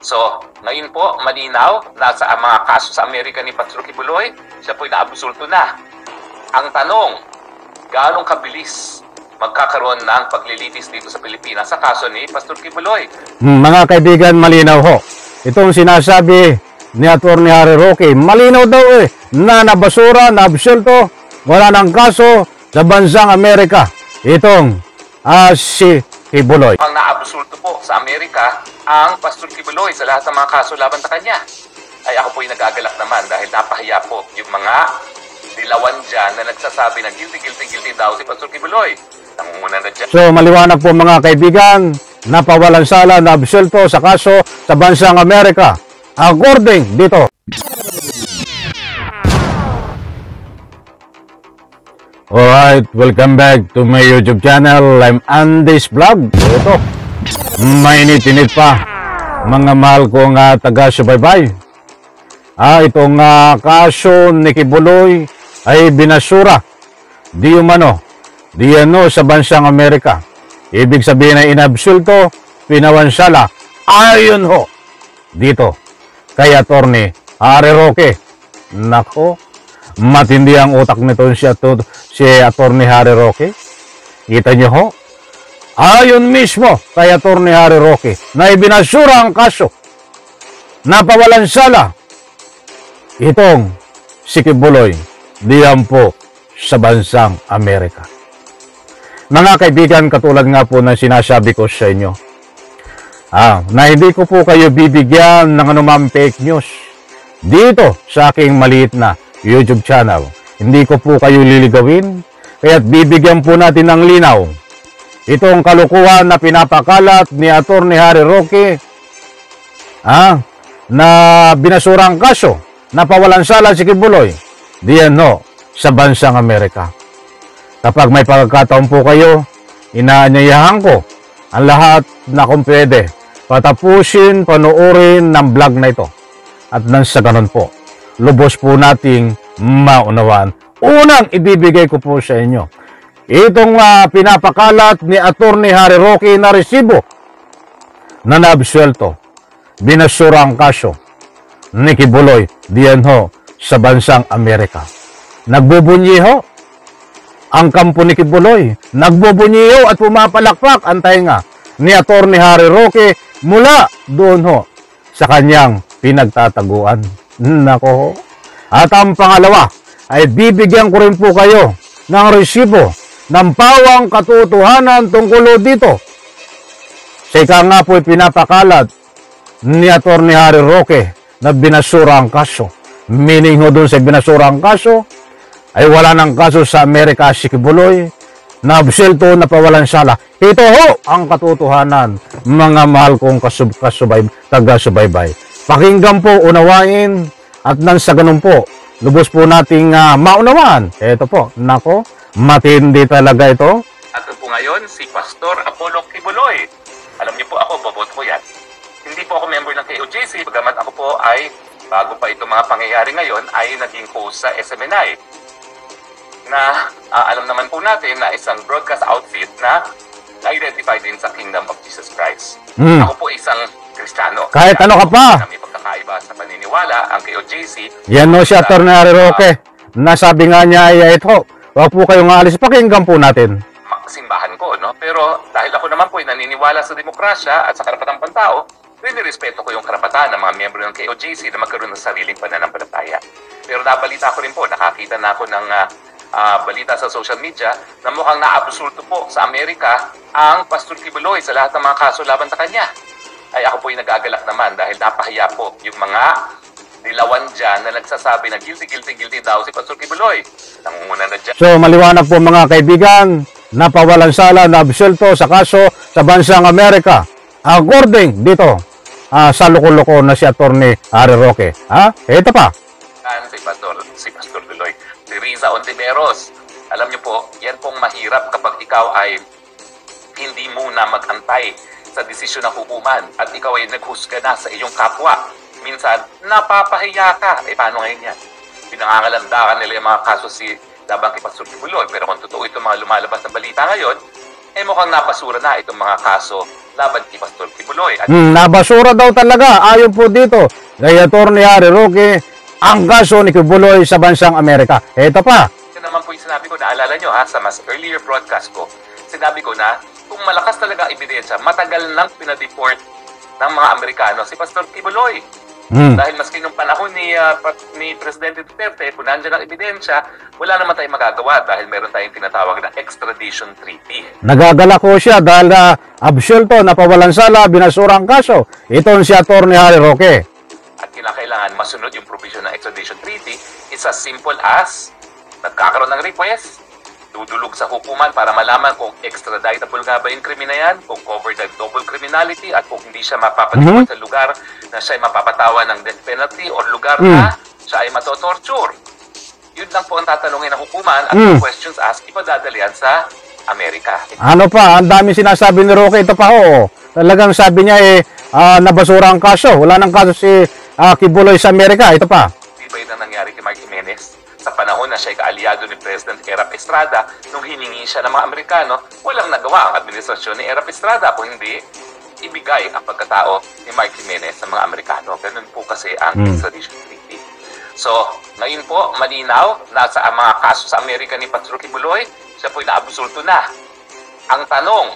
So, ngayon po, malinaw, nasa mga kaso sa Amerika ni Pastor Kibuloy, siya po'y naabusulto na. Ang tanong, gaano kabilis magkakaroon ng paglilitis dito sa Pilipinas sa kaso ni Pastor Kibuloy? Mga kaibigan, malinaw ho. Itong sinasabi ni Atty. Harry Roque, malinaw daw na nabasura, naabsulto, wala ng kaso sa bansang Amerika. Itong si Kibuloy. Ang naabusulto po sa Amerika ang Pastor Kibuloy sa lahat ng mga kaso laban sa kanya. Ay ako po'y nagagalak naman dahil napahiya po yung mga dilawan dyan na nagsasabi na guilty daw si Pastor Kibuloy. Nangunguna na dyan. So maliwanag po mga kaibigan, napawalan sala na absulto sa kaso sa bansang Amerika. According dito. Alright, welcome back to my YouTube channel. I'm Andy's Vlog. Ito, mainit-init pa mga mahal kong taga-subaybay. Itong kaso ni Kibuloy ay binasura di umano sa bansang Amerika. Ibig sabihin ay inabsulto, pinawansala ayon ho dito kay Atty. Harry Roque. Nako, matindi ang utak nito si Atty. Harry Roque. Kita nyo ho, ayon mismo kay Atty. Harry Roque na ibinasura ang kaso, napawalan sala itong si Kibuloy diyan po sa bansang Amerika. Mga kaibigan, katulad nga po na sinasabi ko sa inyo, na hindi ko po kayo bibigyan ng anumang fake news dito sa aking maliit na YouTube channel. Hindi ko po kayo liligawin, kaya't bibigyan po natin ng linaw itong kalukuhan na pinapakalat ni Atty. Harry Roque na binasurang kaso, napawalan sala si Kibuloy diyan ho sa bansang Amerika. Kapag may pagkakataon po kayo, inaanyayahan ko ang lahat na kung pwede patapusin, panuorin ng vlog na ito. At nang sa ganun po, lubos po nating maunawaan. Unang ibibigay ko po sa inyo itong pinapakalat ni Atty. Harry Roque na resibo na naabsuelto, binasura ang kaso ni Kibuloy diyan ho sa bansang Amerika. Nagbubunyi ho ang kampo ni Kibuloy, nagbubunyi ho at pumapalakpak ang tainga ni Atty. Harry Roque mula doon ho sa kanyang pinagtataguan. Nako ho. At ang pangalawa ay bibigyan ko rin po kayo ng resibo ng pawang katotohanan tungkol dito. Sa ika nga po pinapakalat ni Atty. Harry Roque na binasura ang kaso. Meaning ho doon sa binasura ang kaso ay wala ng kaso sa Amerika si Kibuloy, na absuelto, napawalan sala. Ito ho ang katotohanan, mga mahal kong taga-subaybay. Pakinggan po, unawain, at nang sa ganun po, lubos po nating maunawaan. Ito po, nako, matindi talaga ito. At po ngayon, si Pastor Apollo Kibuloy. Alam niyo po ako, boboto ko yan. Hindi po ako member ng KOJC, bagamat ako po ay, bago pa itong mga pangyayari ngayon, ay naging host sa SMNI. Na alam naman po natin na isang broadcast outfit na na-identify din sa Kingdom of Jesus Christ. Ako po isang Kristiyano. Kahit ano ka pa. May pagkakaiba sa paniniwala, ang KOJC. Yan no si Atty. Harry Roque. Nasabi nga niya ay ito, wag po kayong aalis, pakinggan po natin. Simbahan ko, no? Pero dahil ako naman po ay naniniwala sa demokrasya at sa karapatang pantao, respeto ko yung karapatan ng mga miyembro ng KOJC na magkaroon ng sariling pananampalataya. Pero nabalita ko rin po, nakakita na ako ng balita sa social media na mukhang naabsulto po sa Amerika ang Pastor Kibuloy sa lahat ng mga kaso laban sa kanya. Ay ako po'y nagagalak naman dahil napahiya po yung mga dilawan dyan na nagsasabi na guilty daw si Pastor Kibuloy. Nangunguna na dyan. So maliwanag po mga kaibigan, napawalan sala na absuelto sa kaso sa bansang Amerika. According dito sa loko-loko na si Atty. Harry Roque. Ito pa. Si Pastor Kibuloy. Si Riza Ontiveros. Alam niyo po, yan pong mahirap kapag ikaw ay hindi muna mag-antay sa desisyon ng hukuman at ikaw ay naghusga na sa iyong kapwa. Minsan, napapahiya ka. Paano ngayon yan? Pinangangalandakan nila yung mga kaso laban kay Pastor Kibuloy. Pero kung totoo itong mga lumalabas na balita ngayon, mukhang napasura na itong mga kaso laban kay Pastor Kibuloy. At Nabasura daw talaga, ayon po dito kay Atty. Harry Roque, ang kaso ni Kibuloy sa bansang Amerika. Ito pa. ito naman po yung sinabi ko, naalala nyo ha, sa mas earlier broadcast ko, sinabi ko na kung malakas talaga ang ebidensya, matagal nang pinadeport ng mga Amerikano si Pastor Kibuloy. Dahil maski nung panahon ni Presidente Duterte, kung nandiyan ang ebidensya, wala naman tayong magagawa dahil meron tayong tinatawag na extradition treaty. Nagagala ko siya dahil absuelto, napawalan sala, binasura ang kaso. Ito si Atty. Harry Roque. At kailangan masunod yung provision ng extradition treaty. It's as simple as nagkakaroon ng request, dudulog sa hukuman para malaman kung extraditable nga ba yung krimen na yan, kung covered ng double criminality, at kung hindi siya mapapatawad sa lugar na siya ay mapapatawan ng death penalty o lugar na siya ay matotorture. Yun lang po ang tatanungin ng hukuman at yung questions asked, ipadadalian sa Amerika. Ano pa, ang dami sinasabi ni Roque, ito pa ho. Talagang sabi niya nabasura ang kaso. Wala nang kaso si Kibuloy sa Amerika. Ito pa. Di ba yun ang nangyari kay Mark Jimenez? Sa panahon na siya ay kaalyado ni President Erap Estrada, nung hiningi siya ng mga Amerikano, walang nagawa ang administrasyon ni Erap Estrada kung hindi ibigay ang pagkatao ni Mark Jimenez sa mga Amerikano. Ganun po kasi ang extradition treaty. So, ngayon po, malinaw, nasa ang mga kaso sa Amerika ni Pastor Kibuloy, siya po'y naabusulto na. Ang tanong,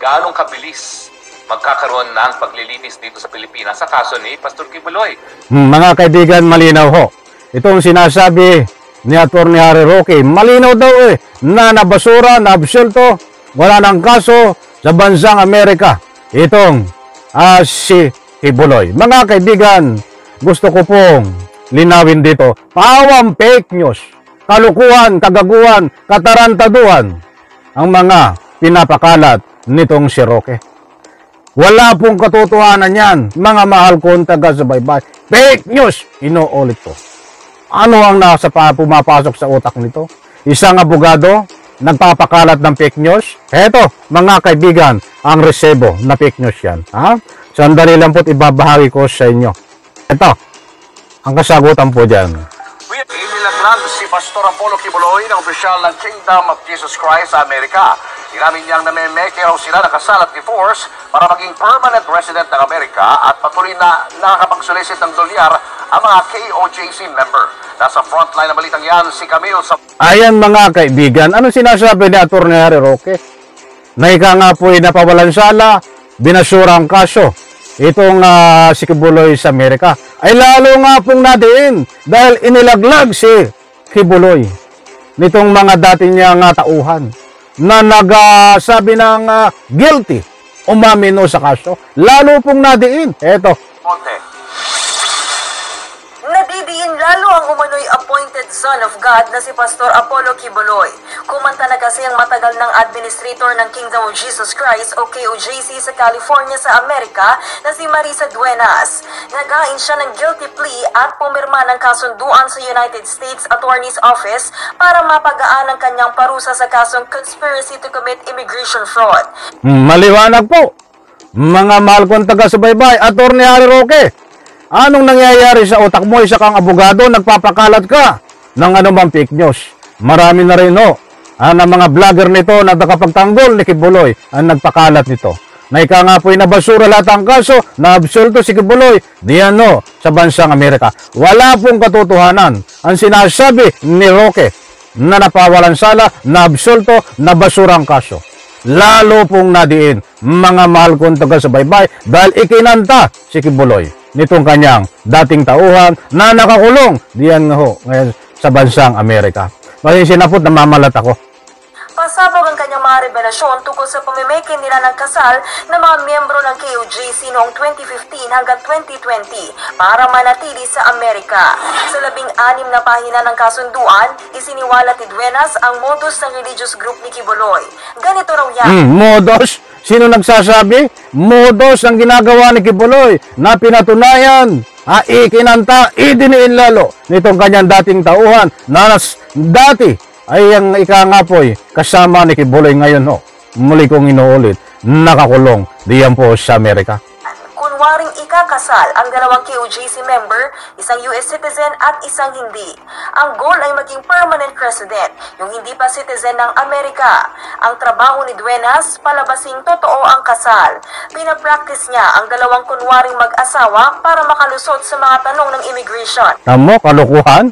gaano kabilis magkakaroon ng paglilitis dito sa Pilipinas sa kaso ni Pastor Kibuloy? Mga kaibigan, malinaw ho. Itong sinasabi ni Atty. Harry Roque, malinaw daw na nabasura, naabsuelto, wala nang kaso sa bansang Amerika. Itong si Kibuloy. Mga kaibigan, gusto ko pong linawin dito, pawang fake news, kalukuhan, kagaguhan, katarantaduhan ang mga pinapakalat nitong si Roque. Wala pong katotohanan yan, mga mahal kong taga-subaybay. Fake news, inuulit ko. Ano ang pumapasok sa utak nito? Isang abogado, nagpapakalat ng fake news? Heto, mga kaibigan, ang resebo na fake news yan. Sandali lang po't ibabahagi ko sa inyo. Ito, ang kasagutan po dyan. Inilaglag si Pastor Apollo Kibuloy ng opisyal ng Kingdom of Jesus Christ sa Amerika. Inamin niyang namemeke raw sila ng kasal at divorce para maging permanent resident ng Amerika at patuloy na nakakapag-solicit ng dolyar ang mga KOJC member. Nasa frontline ng balitang yan si Camille sa... Ayan mga kaibigan, ano sinasabi ni Atty. Harry Roque? Na ika nga po'y napawalan sala, binasura ang kaso. Itong si Kibuloy sa Amerika ay lalo nga pong nadiin dahil inilaglag si Kibuloy nitong mga dati niyang tauhan na nagsabi ng guilty, umamino sa kaso, lalo pong nadiin. Eto. Nadidiin lalo ang umano'y appointed son of God na si Pastor Apollo Kibuloy. Kumanta na kasi ang matagal ng administrator ng Kingdom of Jesus Christ o KOJC sa California sa Amerika na si Marisa Duenas. Nagain siya ng guilty plea at pumirma ng kasunduan sa United States Attorney's Office para mapagaan ang kanyang parusa sa kasong conspiracy to commit immigration fraud. Maliwanag po, mga mahal kong taga-subaybay, Atty. Harry Roque. Anong nangyayari sa utak mo? Isa kang abogado, nagpapakalat ka ng anumang fake news. Marami na rin na mga vlogger nito na nakapagtanggol ni Kibuloy ang nagpakalat nito. Na ika nga po'y nabasura lahat ang kaso, naabsuelto si Kibuloy diyan sa bansang Amerika. Wala pong katotohanan ang sinasabi ni Roque na napawalan sala, naabsuelto, nabasura ang kaso. Lalo pong nadiin, mga mahal kong taga-subaybay, dahil ikinanta si Kibuloy nitong kanyang dating tauhan na nakakulong diyan ngayon sa bansang Amerika. Kasi sinapot, namamalat ako. Pasabog ang kanyang mga revelasyon tungkol sa pamimeke nila ng kasal ng mga miyembro ng KOJC noong 2015 hanggang 2020 para manatili sa Amerika. Sa 16 na pahina ng kasunduan, isiniwalat ni Duenas ang modus ng religious group ni Kibuloy. Ganito raw yan. Modus? Sino nagsasabi? Modus ang ginagawa ni Kibuloy na pinatunayan, ikinanta, idiniin lalo nitong kanyang dating tauhan na dati ay ang ika nga po'y kasama ni Kibuloy ngayon muli kong inuulit, nakakulong diyan po sa Amerika. Kung kunwaring ikakasal ang dalawang KOJC member, isang US citizen at isang hindi. Ang goal ay maging permanent resident, yung hindi pa citizen ng Amerika. Ang trabaho ni Duenas, palabasing totoo ang kasal. Pinapractice niya ang dalawang kunwaring mag-asawa para makalusot sa mga tanong ng immigration. Tamo, kalukuhan?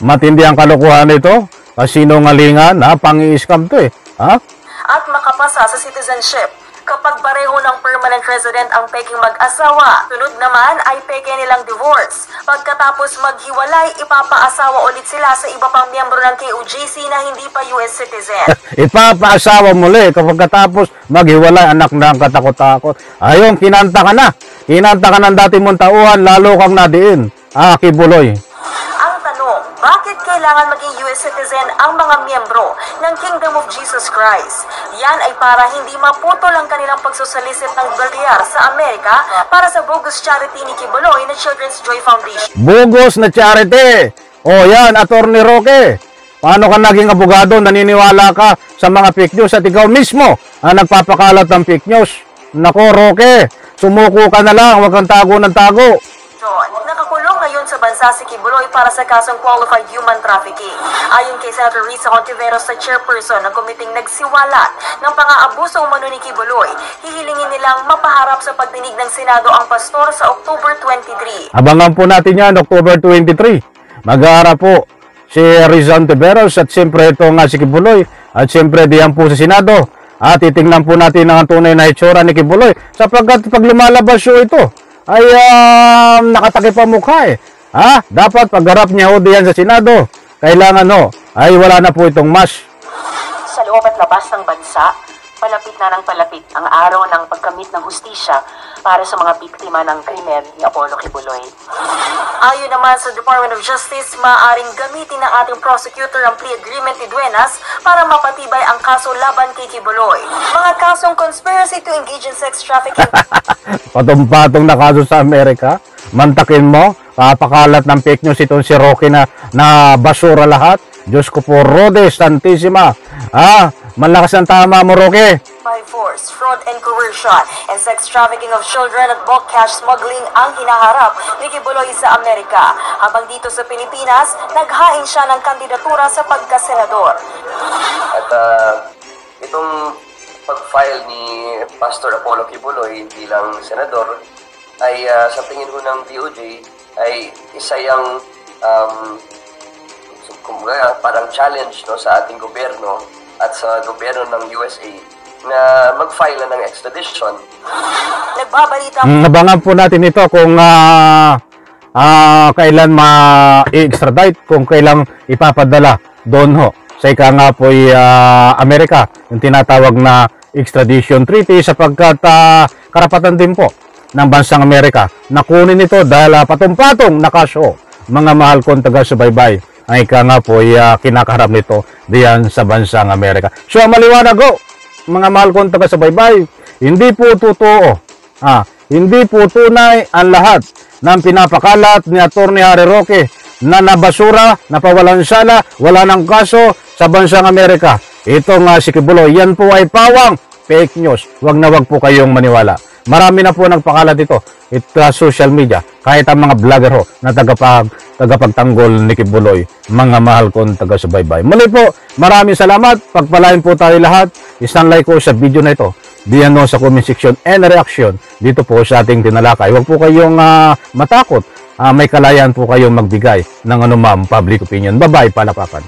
Matindi ang kalukuhan ito. Kasinungalingan, pang-i-scam to At makapasa sa citizenship. Kapag pareho ng permanent resident ang peking mag-asawa, sunod naman ay peke nilang divorce. Pagkatapos maghiwalay, ipapaasawa ulit sila sa iba pang miyembro ng KOJC na hindi pa US citizen. Ipapaasawa muli kapag katapos maghiwalay, anak na ang katakot-takot. Ayun, kinanta ka na. Kinanta ka ng dati mong tauhan, lalo kang nadiin. Kibuloy. Ang tanong, bakit kailangan maging US citizen ang mga miyembro ng Kingdom of Jesus Christ? Yan ay para hindi maputol ang kanilang pagsusalisit ng dolyar sa Amerika para sa bogus charity ni Kibuloy na Children's Joy Foundation. Bogus na charity! O yan, Attorney Roque. Paano ka naging abogado? Naniniwala ka sa mga fake news at ikaw mismo ang nagpapakalat ng fake news. Nako, Roque, sumuko ka na lang, huwag kang tago ng tago. Nakakulong ngayon sa bansa si Kibuloy para sa kasong qualified human trafficking. Ayon kay Senator Risa Hontiveros sa chairperson ng komiting nagsiwalat ng pang-aabuso umano ni Kibuloy, hihilingin nilang mapaharap sa pagdinig ng Senado ang pastor sa October 23. Abangan po natin yan, October 23. Mag-aarap po si Risa Hontiveros at siyempre ito nga si Kibuloy at siyempre diyan po sa Senado. At titingnan po natin ang tunay na itsura ni Kibuloy sapagkat pag lumalabas ito ay nakatakip ang mukha Dapat pagharap niya ho diyan sa Senado, kailangan ay wala na po itong mask. Sa loob at labas ng bansa, palapit na ng palapit ang araw ng pagkamit ng hustisya para sa mga biktima ng krimen ni Apollo Kibuloy. Ayon naman sa Department of Justice, maaaring gamitin ng ating prosecutor ang plea agreement ni Duenas para mapatibay ang kaso laban kay Kibuloy. Mga kasong conspiracy to engage in sex trafficking. Patong-patong na kaso sa Amerika. Mantakin mo, papakalat ng fake news itong si Roque na basura lahat. Diyos ko po, Rode Santissima. Malakas ang tama mo, Roque. By force, fraud and coercion, and sex trafficking of children at bulk cash smuggling ang hinaharap ni Kibuloy sa Amerika. Habang dito sa Pilipinas, naghain siya ng kandidatura sa pagkasenador. At itong pag-file ni Pastor Apollo Kibuloy bilang senador ay sa tingin ko ng DOJ ay isa yung parang challenge sa ating gobyerno at sa gobyerno ng USA na mag-file na ng extradition. Nagbabalita Abangan po natin ito kung kailan ma-extradite, kung kailan ipapadala doon ho sa ika nga po Amerika, yung tinatawag na extradition treaty sapagkat karapatan din po ng bansang Amerika na kunin ito dahil patong-patong na kaso. Mga mahal kong taga-subaybay, ang ika nga po kinakaharap nito diyan sa bansang Amerika. So maliwanag ho, mga mahal kong taga-subaybay, hindi po totoo, hindi po tunay ang lahat ng pinapakalat ni Attorney Harry Roque na nabasura, napawalan sala, wala ng kaso sa bansang Amerika. Ito nga si Kibuloy, yan po ay pawang fake news. Wag na wag po kayong maniwala. Marami na po nagpakalat ito. Social media, kahit ang mga vlogger ho na tagapagtanggol ni Kibuloy, mga mahal kong taga-subaybay. Muli po, maraming salamat. Pagpalain po tayo lahat. Isang like ko sa video na ito. Diyan sa comment section and reaction dito po sa ating tinalakay. Huwag po kayong matakot. May kalayaan po kayong magbigay ng anumang public opinion. Bye-bye, palapakan.